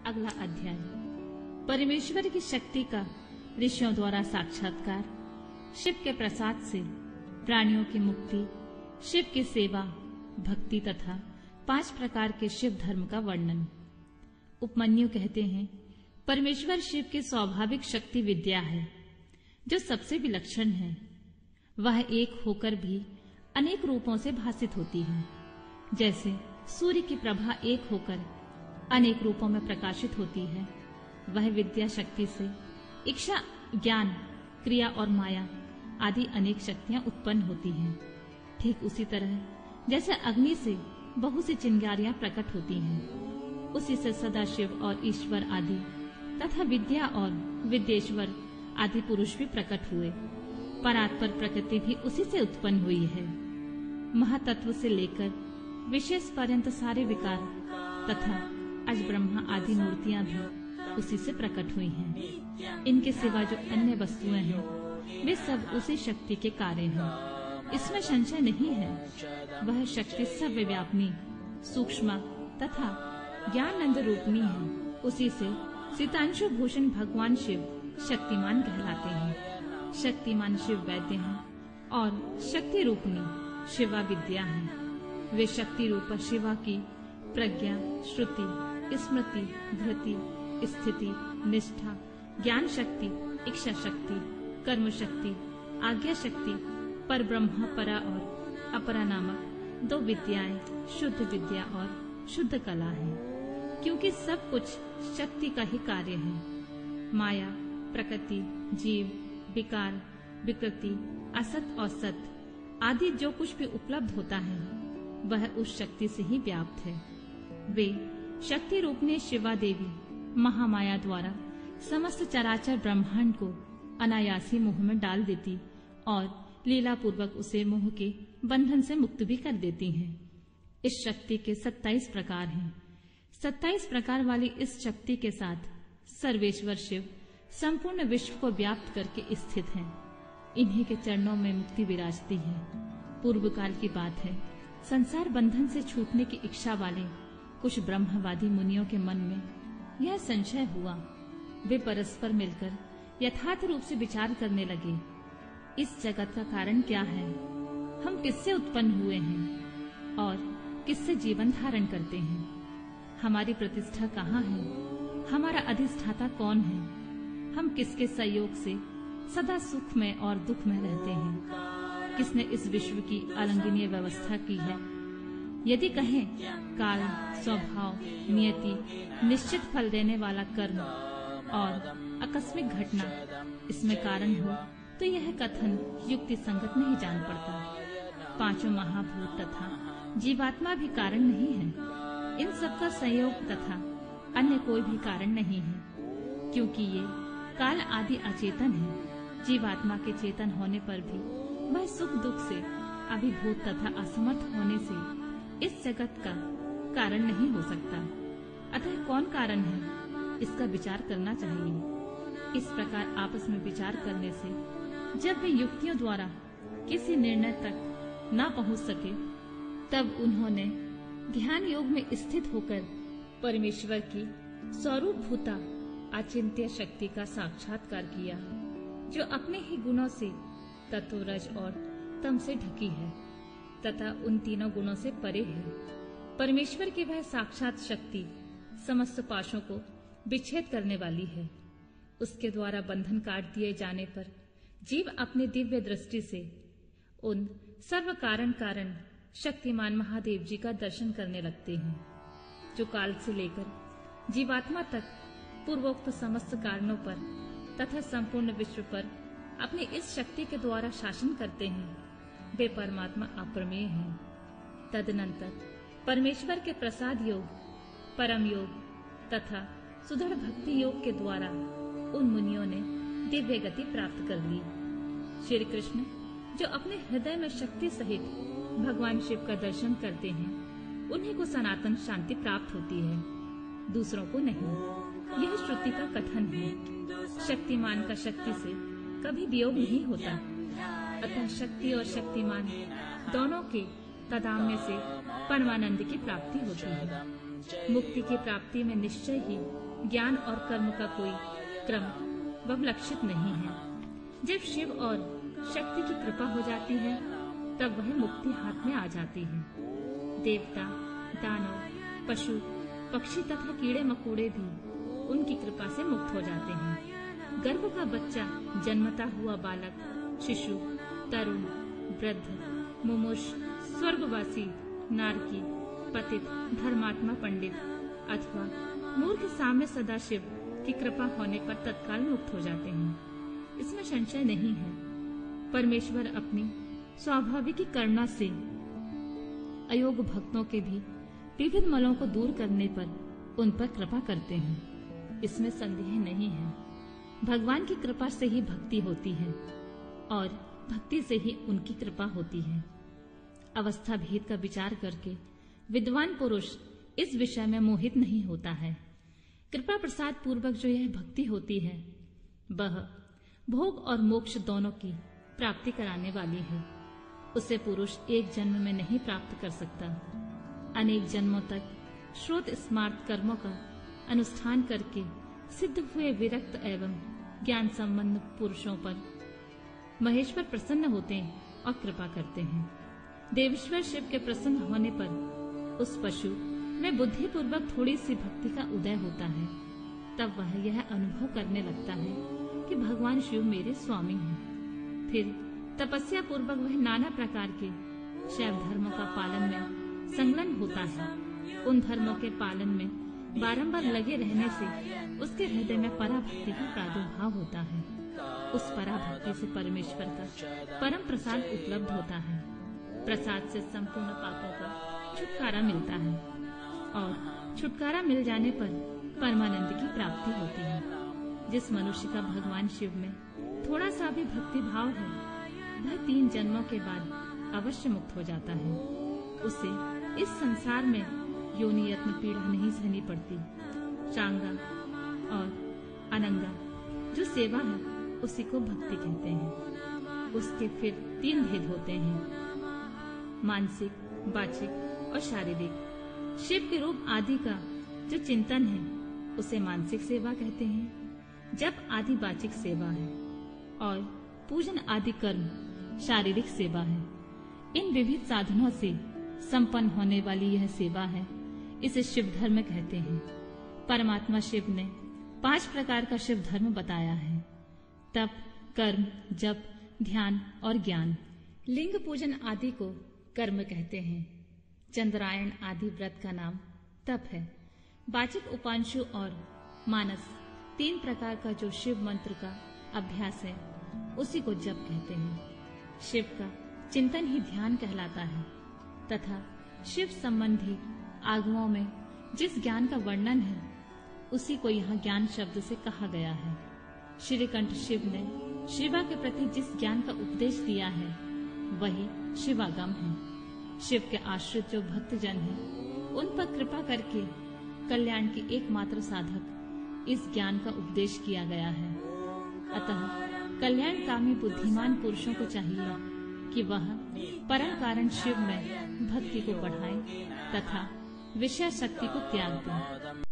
अगला अध्याय। परमेश्वर की शक्ति का ऋषियों द्वारा साक्षात्कार, शिव के प्रसाद से प्राणियों की मुक्ति, शिव की सेवा, भक्ति तथा 5 प्रकार के शिव धर्म का वर्णन। उपमन्यु कहते हैं, परमेश्वर शिव की स्वाभाविक शक्ति विद्या है जो सबसे विलक्षण है। वह एक होकर भी अनेक रूपों से भासित होती है। जैसे सूर्य की प्रभा एक होकर अनेक रूपों में प्रकाशित होती है, वह विद्या शक्ति से इच्छा, ज्ञान, क्रिया और माया आदि अनेक शक्तियां उत्पन्न होती हैं। ठीक उसी तरह जैसे अग्नि से बहुत सी चिंगारियां प्रकट होती हैं, उसी से सदाशिव और ईश्वर आदि तथा विद्या और विद्येश्वर आदि पुरुष भी प्रकट हुए। परात्पर प्रकृति भी उसी से उत्पन्न हुई है। महातत्व से लेकर विशेष पर्यंत सारे विकार तथा अज ब्रह्मा आदि मूर्तियां भी उसी से प्रकट हुई हैं। इनके सिवा जो अन्य वस्तुएं हैं वे सब उसी शक्ति के कार्य हैं। इसमें संशय नहीं है। वह शक्ति सर्वव्यापिनी, सूक्ष्म तथा ज्ञानानंद रूपनी है। उसी से सितांशु भूषण भगवान शिव शक्तिमान कहलाते हैं। शक्तिमान शिव वैद्य हैं और शक्ति रूपनी शिवा विद्या है। वे शक्ति रूप शिवा की प्रज्ञा, श्रुति, स्मृति, धृति, स्थिति, निष्ठा, ज्ञान शक्ति, इच्छा शक्ति, कर्म शक्ति, आज्ञा शक्ति, पर ब्रह्मा परा और अपरा नामक 2 विद्याएं शुद्ध विद्या और शुद्ध कला है। क्योंकि सब कुछ शक्ति का ही कार्य है। माया, प्रकृति, जीव, विकार, विकृति, असत और सत आदि जो कुछ भी उपलब्ध होता है वह उस शक्ति से ही व्याप्त है। वे शक्ति रूप ने शिवा देवी महामाया द्वारा समस्त चराचर ब्रह्मांड को अनायासी मोह में डाल देती और लीला पूर्वक उसे मोह के बंधन से मुक्त भी कर देती हैं। इस शक्ति के 27 प्रकार हैं। 27 प्रकार वाली इस शक्ति के साथ सर्वेश्वर शिव संपूर्ण विश्व को व्याप्त करके स्थित हैं। इन्हीं के चरणों में मुक्ति विराजती है। पूर्व काल की बात है, संसार बंधन से छूटने की इच्छा वाले कुछ ब्रह्मवादी मुनियों के मन में यह संशय हुआ। वे परस्पर मिलकर यथार्थ रूप से विचार करने लगे, इस जगत का कारण क्या है, हम किससे उत्पन्न हुए हैं और किससे जीवन धारण करते हैं, हमारी प्रतिष्ठा कहाँ है, हमारा अधिष्ठाता कौन है, हम किसके सहयोग से सदा सुख में और दुख में रहते हैं, किसने इस विश्व की अलंघनीय व्यवस्था की है। यदि कहें काल, स्वभाव, नियति, निश्चित फल देने वाला कर्म और आकस्मिक घटना इसमें कारण हो तो यह कथन युक्ति संगत नहीं जान पड़ता। 5 महाभूत तथा जीवात्मा भी कारण नहीं है। इन सबका संयोग तथा अन्य कोई भी कारण नहीं है, क्योंकि ये काल आदि अचेतन है। जीवात्मा के चेतन होने पर भी वह सुख दुख से अभिभूत तथा असमर्थ होने से इस जगत का कारण नहीं हो सकता। अतः कौन कारण है, इसका विचार करना चाहिए। इस प्रकार आपस में विचार करने से जब वे युक्तियों द्वारा किसी निर्णय तक न पहुंच सके, तब उन्होंने ध्यान योग में स्थित होकर परमेश्वर की स्वरूप भूता अचिंत्य शक्ति का साक्षात्कार किया, जो अपने ही गुणों से तत्व, रज और तम से ढकी है तथा उन तीनों गुणों से परे है। परमेश्वर की वह साक्षात शक्ति समस्त पाशों को विच्छेद करने वाली है। उसके द्वारा बंधन काट दिए जाने पर जीव अपने दिव्य दृष्टि से उन सर्व कारण शक्तिमान महादेव जी का दर्शन करने लगते हैं, जो काल से लेकर जीवात्मा तक पूर्वोक्त समस्त कारणों पर तथा संपूर्ण विश्व पर अपनी इस शक्ति के द्वारा शासन करते हैं। वे परमात्मा अप्रमेय हैं। तदनंतर परमेश्वर के प्रसाद योग, परम योग तथा सुदृढ़ भक्ति योग के द्वारा उन मुनियों ने दिव्य गति प्राप्त कर ली। श्री कृष्ण जो अपने हृदय में शक्ति सहित भगवान शिव का दर्शन करते हैं, उन्हीं को सनातन शांति प्राप्त होती है, दूसरों को नहीं। यह श्रुति का कथन है। शक्तिमान का शक्ति से कभी वियोग नहीं होता। अतः शक्ति और शक्तिमान दोनों के तदाम्य से परमानंद की प्राप्ति होती है। मुक्ति की प्राप्ति में निश्चय ही ज्ञान और कर्म का कोई क्रम ववलक्षित नहीं है। जब शिव और शक्ति की कृपा हो जाती है तब वह मुक्ति हाथ में आ जाती है। देवता, दानव, पशु, पक्षी तथा कीड़े मकोड़े भी उनकी कृपा से मुक्त हो जाते हैं। गर्भ का बच्चा, जन्मता हुआ बालक, शिशु, तरुण, वृद्ध, मुमुष, स्वर्गवासी, नारकी, पतित, धर्मात्मा, पंडित अथवा मूर्ख साम्य सदाशिव की कृपा होने पर तत्काल मुक्त हो जाते हैं। इसमें संशय नहीं है। परमेश्वर अपनी स्वाभाविक करुणा से अयोग्य भक्तों के भी विविध मलों को दूर करने पर उन पर कृपा करते हैं। इसमें संदेह नहीं है। भगवान की कृपा से ही भक्ति होती है और भक्ति से ही उनकी कृपा होती है। अवस्था भेद का विचार करके विद्वान पुरुष इस विषय में मोहित नहीं होता है। कृपा प्रसाद पूर्वक जो यह भक्ति होती है वह भोग और मोक्ष दोनों की प्राप्ति कराने वाली है। उसे पुरुष एक जन्म में नहीं प्राप्त कर सकता। अनेक जन्मों तक श्रोत स्मार्त कर्मों का अनुष्ठान करके सिद्ध हुए विरक्त एवं ज्ञान संबंध पुरुषों पर महेश्वर प्रसन्न होते हैं और कृपा करते हैं। देवेश्वर शिव के प्रसन्न होने पर उस पशु में बुद्धि पूर्वक थोड़ी सी भक्ति का उदय होता है। तब वह यह अनुभव करने लगता है कि भगवान शिव मेरे स्वामी हैं। फिर तपस्या पूर्वक वह नाना प्रकार के शैव धर्मों का पालन में संलग्न होता है। उन धर्मों के पालन में बारंबार लगे रहने से उसके हृदय में पराभक्ति का प्रादुर्भाव होता है। उस पराभक्ति से परमेश्वर का परम प्रसाद उपलब्ध होता है। प्रसाद से संपूर्ण पापों का छुटकारा मिलता है और छुटकारा मिल जाने पर परमानंद की प्राप्ति होती है। जिस मनुष्य का भगवान शिव में थोड़ा सा भी भक्ति भाव है वह 3 जन्मों के बाद अवश्य मुक्त हो जाता है। उसे इस संसार में योनि यत्न पीड़ा नहीं सहनी पड़ती। चांगा और अनंगा जो सेवा है उसी को भक्ति कहते हैं। उसके फिर 3 भेद होते हैं, मानसिक, वाचिक और शारीरिक। शिव के रूप आदि का जो चिंतन है उसे मानसिक सेवा कहते हैं, जप आदि वाचिक सेवा है और पूजन आदि कर्म शारीरिक सेवा है। इन विविध साधनों से संपन्न होने वाली यह सेवा है, इसे शिव धर्म कहते हैं। परमात्मा शिव ने 5 प्रकार का शिव धर्म बताया है, तप, कर्म, जप, ध्यान और ज्ञान। लिंग पूजन आदि को कर्म कहते हैं। चंद्रायण आदि व्रत का नाम तप है। वाचिक, उपांशु और मानस 3 प्रकार का जो शिव मंत्र का अभ्यास है उसी को जप कहते हैं। शिव का चिंतन ही ध्यान कहलाता है तथा शिव संबंधी आगमों में जिस ज्ञान का वर्णन है उसी को यहाँ ज्ञान शब्द से कहा गया है। श्रीकंठ शिव ने शिवा के प्रति जिस ज्ञान का उपदेश दिया है वही शिवागम है। शिव के आश्रित जो भक्तजन हैं उन पर कृपा करके कल्याण के एकमात्र साधक इस ज्ञान का उपदेश किया गया है। अतः कल्याणकामी बुद्धिमान पुरुषों को चाहिए कि वह परम कारण शिव में भक्ति को बढ़ाएं तथा विषय शक्ति को त्याग दें।